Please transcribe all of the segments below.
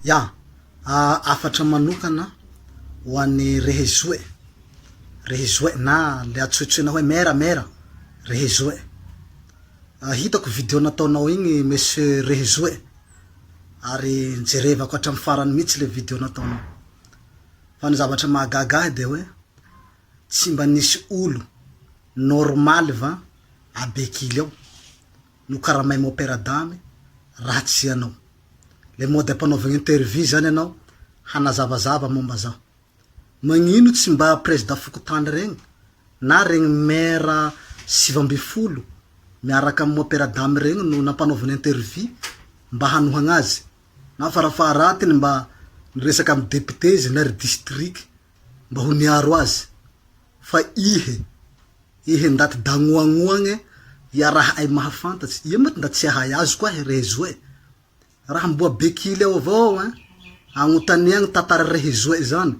Ya, afatra manokana ho an'ny rehezoe na le atsoetsena hoe mera rehezoe. Hitako video nataonao igny monsieur rehezoe, ary jerevako hatramin'ny farany mihitsy le video nataonao. Fa ny zavatra mahagaga de hoe tsy mba nisy olo normal va abekily ao no karamay m'opéra d'âme raha tsy anao. Le mode ampanaovagna interview zany anao hanazavazava momba zao. Magnino tsy mba président Fokotany regny na regny maire 7 miaraka amin'ny opéra d'âme regny no nampanaovana interview mba hanohagna azy, na farafaharatiny mba niresaka amin'ny député izy na ry district mba ho niaro azy. Fa ihe ndaty dagnoagnoagne ia raha ay mahafantatsy ia mety nda tsy ahay azy koa rehezoe raha mboa bekily ao avao agnontaniagny tatara rehezoe zany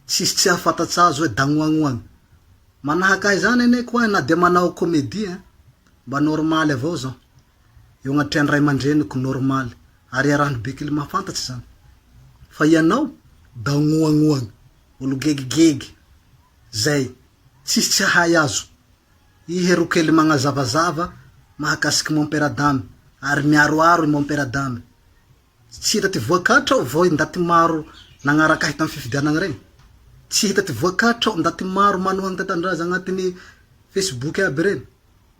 tsisy tsy hahafantatsy azy hoe dagnoagnoagny. Manahaka ahy zany ane koa na de manao comédie mba normal avao zao, eo agnatrian'ny ray aman-dreniko normal, ary raha ny bekily mahafantatsy zany. Fa ianao dagnoagnoagny, olo gegigegy zay tsisy tsy ahay azo. Ihero kely magnazavazava mahakasiky m'opéra d'âme ary miaroaro m'opéra d'âme. Tsy hita ty voakatra vao ndaty maro nagnaraka ahy tamin'ny fifidianagny regny. Tsy hita ty voakatra ndaty maro manohagny tatandraza agnatin'ny Facebook aby regny.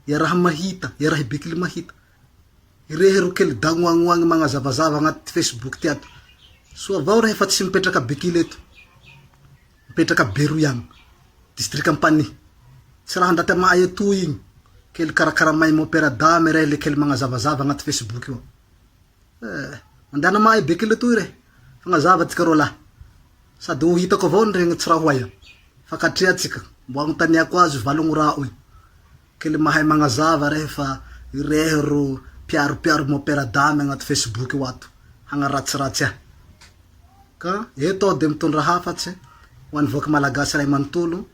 Ia raha mahita, ia raha bekily mahita. Irehero kely dagnoagnoagny magnazavazava agnaty Facebook ty ato. So avao rehefa tsy mipetraka bekily eto, mipetraka Beroiagny, district Ampany. Tsy raha ndaty amahay etoy igny kely karakaramay m'opéra d'âme rehe le kely magnazavazava agnaty Facebook io. Mandana mahay bekily etoy re, fagnazava tsika rô lahy. Sady ho hitako avao regny tsy raha hoaia. Fa katria tsika mbo agnontaniako azy valogno rao kely mahay magnazava rehefa irehero piaro m'opéra d'âme agnaty Facebook io ato hagnaratsiratsy ahy. Ka eto de mitondra hafatsy ho an'ny voaka malagasy ray manontolo,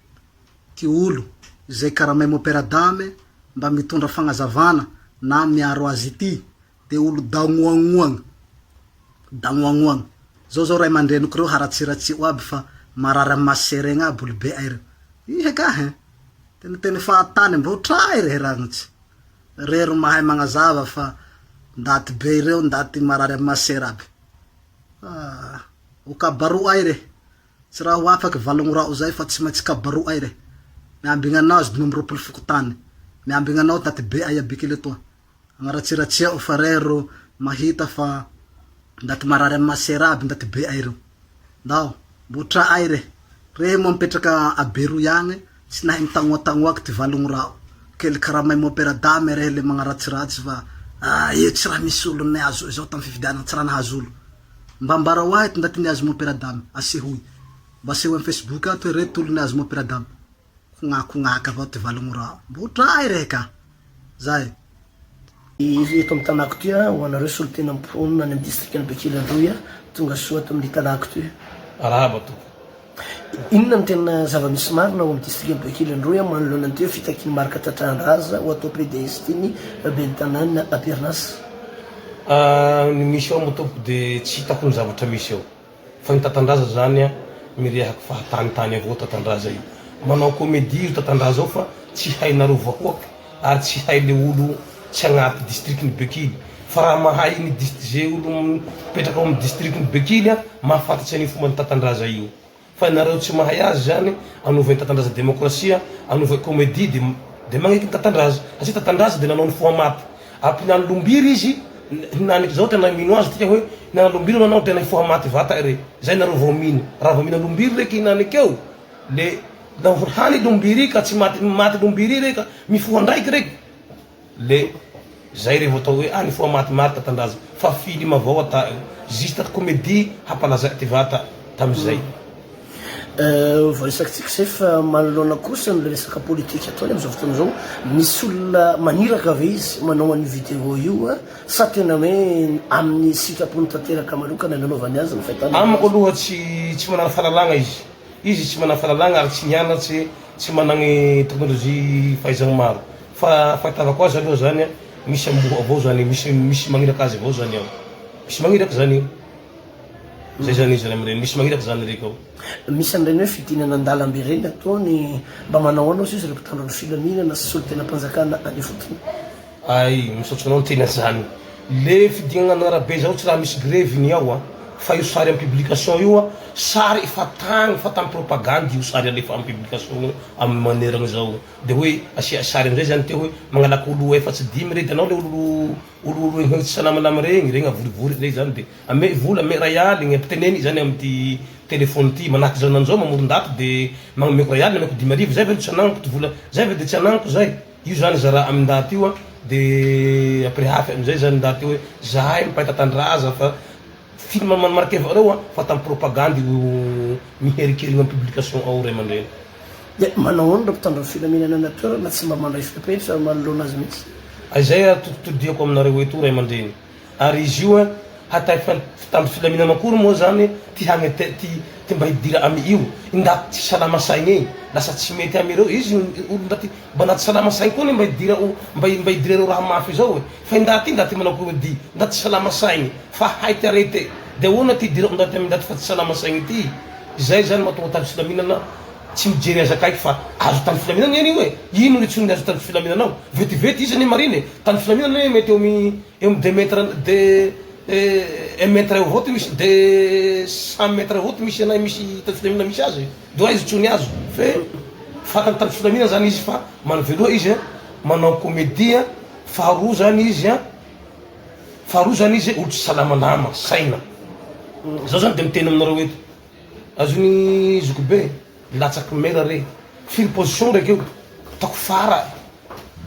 ty olo zay karamay m'opéra d'âme mba mitondra fagnazavana na miaro azy ity de olo dagnoagnoagny. Zao ray aman-dreniko reo haratsiratsy aby fa marary amin'ny maseregny aby olo be ay reo. Ihe ka teny fahatany mba ho tray rehe ragnitsy. Rero mahay magnazava fa ndaty be reo ndaty marary amin'ny masera aby. Ho kabaro ay re, tsy raha ho afaky valogno rao zay fa tsy maintsy kabaro ay re. Miambigna azy 20 Fokotany, miambigna anao taty be ay abekily etoa. Agnaratsiratsiao fa rero mahita fa ndaty marary amin'ny masera aby ndaty be ay reo. Ndao mbo tra ay re mo mipetraka a Beroiagny tsy nahay mitagnoatagnoaky ty valogno rao kely karamay m'opéra d'âme rehe le magnaratsiratsy fa io tsy raha misy olo nay azo zao tamin'ny fifidianana tsy raha nahazo olo. Mba mbara hoahy ty ndaty niazo m'opéra d'âme asehoy mba aseho amin'ny Facebook ato hoe reto olo niazo m'opéra d'âme. Kognaka avao ty valogno rao mbo tra ay rehe ka zay. Eto amin'ny tanako ty ho anareo solo tena mponina any amin'ny districtna Bekily Androy tonga soa ato amin'ny tanako ty. Arahaba to. Inona ny tena zava-misy marina ao amin'ny districtna Bekily Androy manoloana an'ity hoe fitakiany marika Tatrandraza ho atao prédestiny ben'ny tanàna Apernasy. Ny misy ao matoko de tsy hitako ny zavatra misy ao. Fa ny Tatandraza zany mirehako fahatanitany avao Tatandraza io. Manao comédie io Tatandraza ao fa tsy hainareo vakoaky ary tsy hay le olo tsy agnaty districtny Bekily. Fa raha mahay ny zay olo mipetraka ao amin'ny districtny Bekily mahafantatsy an'io fomba ny Tatandraza io. Fa ianareo tsy mahay azy zany anovay Tatandraza démocratia, anovay comédie de magneky ny Tatandraza. Satria Tatandraza de nanao ny foha maty. Ampinany lombiry izy, hinaniky zao tena mino azy tika hoe hinana lombiry nanao tena foha maty vata re. Zay nareo vao mino. Raha vao mino lombiry reky hinaniky eo, le hany lombiry ka tsy maty lombiry reka mifoha ndraiky reky. Le zay revo atao hoe ny foha maty Tatandraza fa film avao ata juste comédie hampalaza ty vata tamizay. Voaresaky tsika fa manoloana kosa ny resaka politika ataony am'izao fotoana zao misy olona maniraka ve izy manao an'io vidéo io sa tena hoe amin'ny sitrapony tanteraka manokana nanaovany azy ny fahitana. Amiko aloha tsy manana fahalalagna izy tsy manana fahalalagna ary tsy nianatsy tsy managny teknôlôjia fahaizagny maro. Fa fahitavako azy aloha zany misy amboa avao zany misy magniraka azy avao zany ao. Misy magniraka zany io. zay zany izy regny misy magniraky zany reka ao misy an'ireny hoe fitinana andalambe reny ataony mba manao anao sisy reko tandro ny filaminana sy solo tena mpanjakana any fotony ay misaotsy anao ny tena zany le fidignana arabe zao tsy raha misy greviny ao a fa io sary amin'ny publication io a sary efa tagny fa tamin'ny propagande io sary alefa amin'ny publication io amin'ny maneragny zao de hoe asia sary amizay zany te hoe magnalaky olo efatsy dimy redy anao le olo tsy salamalama regny avorivory rey zany de ame vola ame rayaly gny ampiteneny zany amin'ny téléphone ty manahaky zao nanzao mamoron-daty de magnameko rayaly ameko 10,000 zay ve tsy anagnako ty vola zay ve de tsy anagnako zay io zany zara amin'ny daty io a de après hafy amizay zany daty hoe zahay mipahita tandraza fa film marqué avao reo a fa tamin'ny propagande io miherikery amin'ny publication ao ray aman-dreny manao ono mpitandro filaminana natoera na tsy mba mandray fipepety fa manoloana azy mihitsy azay totodiako aminareo eto ray aman-dreny ary izy io a hatay fitandro filaminana akory moa zany ty hagnete ty mba hidira amy io ndaty tsy salama saigny egny lasa tsy mety amy reo izy olo ndaty mba naty salama saigny koa mba hidira mba hidira reo raha mafy zao fa ndaty manao koa di ndaty tsy salama saigny fa haity arety de ona ty hidira ndaty amy ndaty fa tsy salama saigny ty zay zany mahatonga tandro filaminana tsy mijery azakaiky fa azo tandro filaminana eny hoe ino retsony azo tandro filaminana ao vetivety izy ane mariny tandro filaminana mety eo amy 2 mètres de 1 mètre avao ty misy de 100 mètres avao ty misy anay misy tandro filaminana misy azy de izy tsony azo fe fatany tandro filaminana zany izy fa manoveloa izy manao comédie faharoa zany izy olo tsy salamalama saina zao zany de miteny aminareo eto azony zoko be latsaky mera re firy position raiky eo tako fara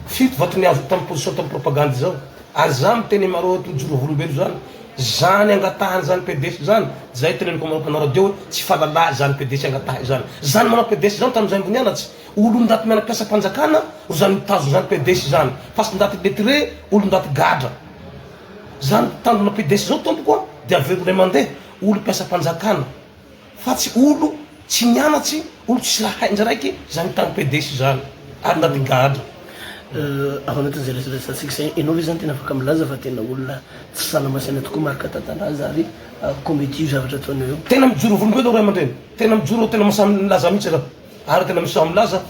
fito vatony azo tamin'ny position tamin'ny propagande zao ary za miteny mareo eto joro volombelo zany zany angatahany zany PDS zany zay teneniko manao radio hoe tsy fahalala zany PDS angatahy zany manao PDS zany tamin'izay mbonianatsy olo ndaty mianam-piasa mpanjakana ro zany mitazo zany PDS zany fa tsy ndaty letre olo ndaty gadra zany tandrona PDS zao tompoko de avero ray mandeha olo mpiasa mpanjakana fa tsy olo tsy mianatsy olo tsy raha hainja raiky zany tany PDS zany ary ndaty gadra avanatin'izay resaresatsika zay enao ve zany tena afaka milaza fa tena olona tsy salamasaina tokoa marika tantandraza ary comédie zavatra ataonao eo tena mijoro volombelo ray aman-dreny tena mijoro tena masamy milaza mihitsy raha ary tena misamy milaza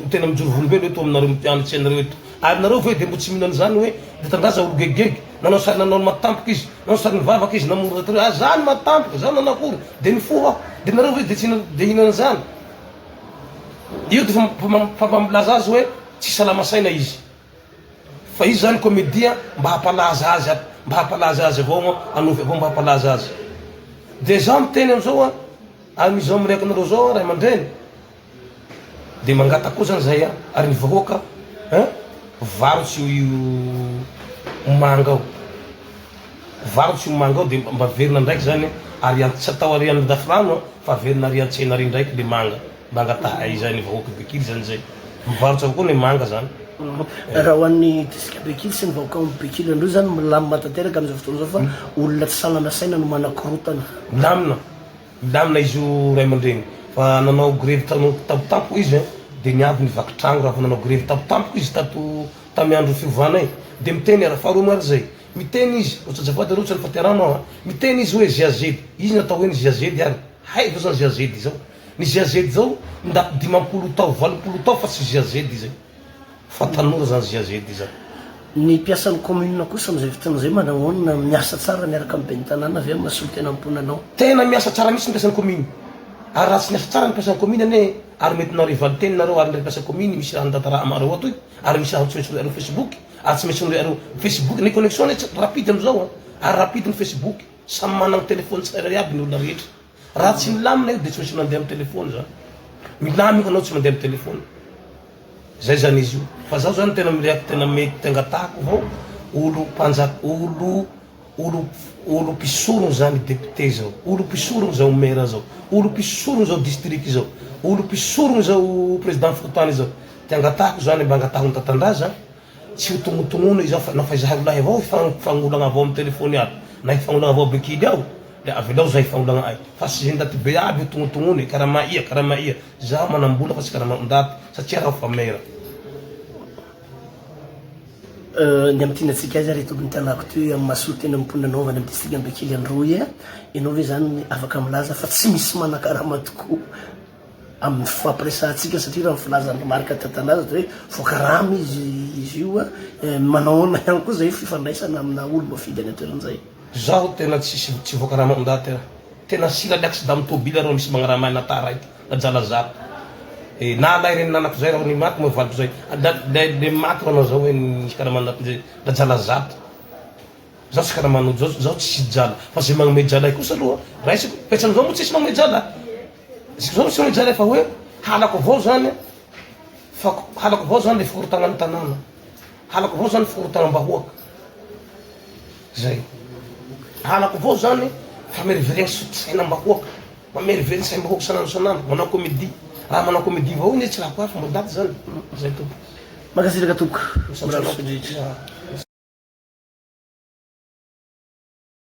tena mijoro volombelo eto aminareo mipianatsy anareo eto ary nareo ve de mbo tsy mihinana zany hoe de tandraza olo gegigegy nanao sary nanao matampoka izy nanao sary nivavaka izy namory zany matampoka zany nanakory de nifoha de nareo ve de tsy de hinana zany io de fa milaza azy hoe tsy salamasaina izy fa izy zany comédie mba hampalaza azy avao anovy avao mba hampalaza azy de zaho miteny amizao ary mizao miraiky anareo zao ray aman-dreny de mangata koa zany zay ary nivahoaka varotsy manga ao varotsy manga ao de mba verina ndraiky zany ary tsy atao arian'ny dafrano fa verina ariantsena ary ndraiky le manga mba angataha zany nivahoaka bekily zany zay mivarotsy avao koa ny manga zany raha hoan'ny tisika bekily sy nivahoaka amin'ny bekily andreo zany milamina tanteraka amizao fotoana zao fa olona tsy salamasaina no manakorotana milamina izy io ray aman-dreny fa nanao grevy tampotampoka izy de niavy nivaky tragno raha fa nanao grevy tampotampoka izy tamy andro fiovana iny de miteny raha faharoa mary zay miteny izy ohatsazafady areo tsy ny fateranao miteny izy hoe ziazedy izy natao hoe ny ziazedy ary hay vao zany ziazedy zao ny ziazedy zao ndaty 50 tao 20 tao fa tsy ziazedy zay fa tanora zany ziazedy zany ny mpiasan'ny commune kosa amizay fotoana zay manaonona miasa tsara miaraka amin'ny ben'ny tanàna avy mahasolo tena amponanao tena miasa tsara mihitsy ny mpiasan'ny commune ary raha tsy miasa tsara ny mpiasan'ny commune ane ary mety nareo valiteny nareo ary mpiasan'ny commune misy raha ndatara amareo atoy ary misy raha tsy maintsy areo Facebook ary tsy maintsy areo Facebook ny connexion rapide amizao ary rapide ny Facebook samy managny telefony tsirairay aby ny olona rehetra raha tsy milamina io de tsy maintsy mandeha amin'ny telefony zany milamiko anao tsy mandeha amin'ny telefony zay zany izy io fa zaho zany tena miriaky tena mety tengatako avao olo mpisorony zany député zao olo mpisorony zao maire zao olo mpisorony zao district zao olo mpisorony zao président fotany zao tengatako zany mba angatahony tantandraza tsy ho tongotongono izao fa nafa izahay olahy avao fagnolagna avao amin'ny telefony aby na hifagnolagna avao bekily aho de avelao zahay fagnolagna ay fa tsy ndaty be aby tongotongono karaha maia zaho manambola fa tsy karaha ndaty satria raha fa maire ny am'tinatsika azy ary tokony tanako ty amin'ny mahasoa tena mimponanaovana amin'ny district Ambekely Androy ianao ve zany afaka milaza fa tsy misy manan-karama tokoa amin'ny fampiresantsika satria raha filazan'ny marika tatandaza hoe voakarama izy io manaona ihany koa zay fifandraisana amina olo mafidy any atoeran'izay zaho tena tsy voakarama ndaty tena silalaky sy da mitobila reo misy magnarama nata raiky najala zato na alay reny nanako zay raho ny maty mo valiko zay le maty ranao zao hoe nisy karamanako zay najala zato zaho tsy karamano zaho tsy jala fa zay magnome jala kosa aloha raisiko petsan'izao mo tsisy magnome jala zao tsy magnome jala fa hoe halako avao zany fa halako avao zany le fikorotagnan'ny tanàna halako avao zany fikorotagnam-bahoaka zay halako avao zany fameriveregny sotsainam-bahoaka mameriveregny saim-bahoaka sanandro sanandro manao comédie raha manao comédie avao iny tsy raha koa fa mbo daty zany zay tompo makasiraka tompoka misanao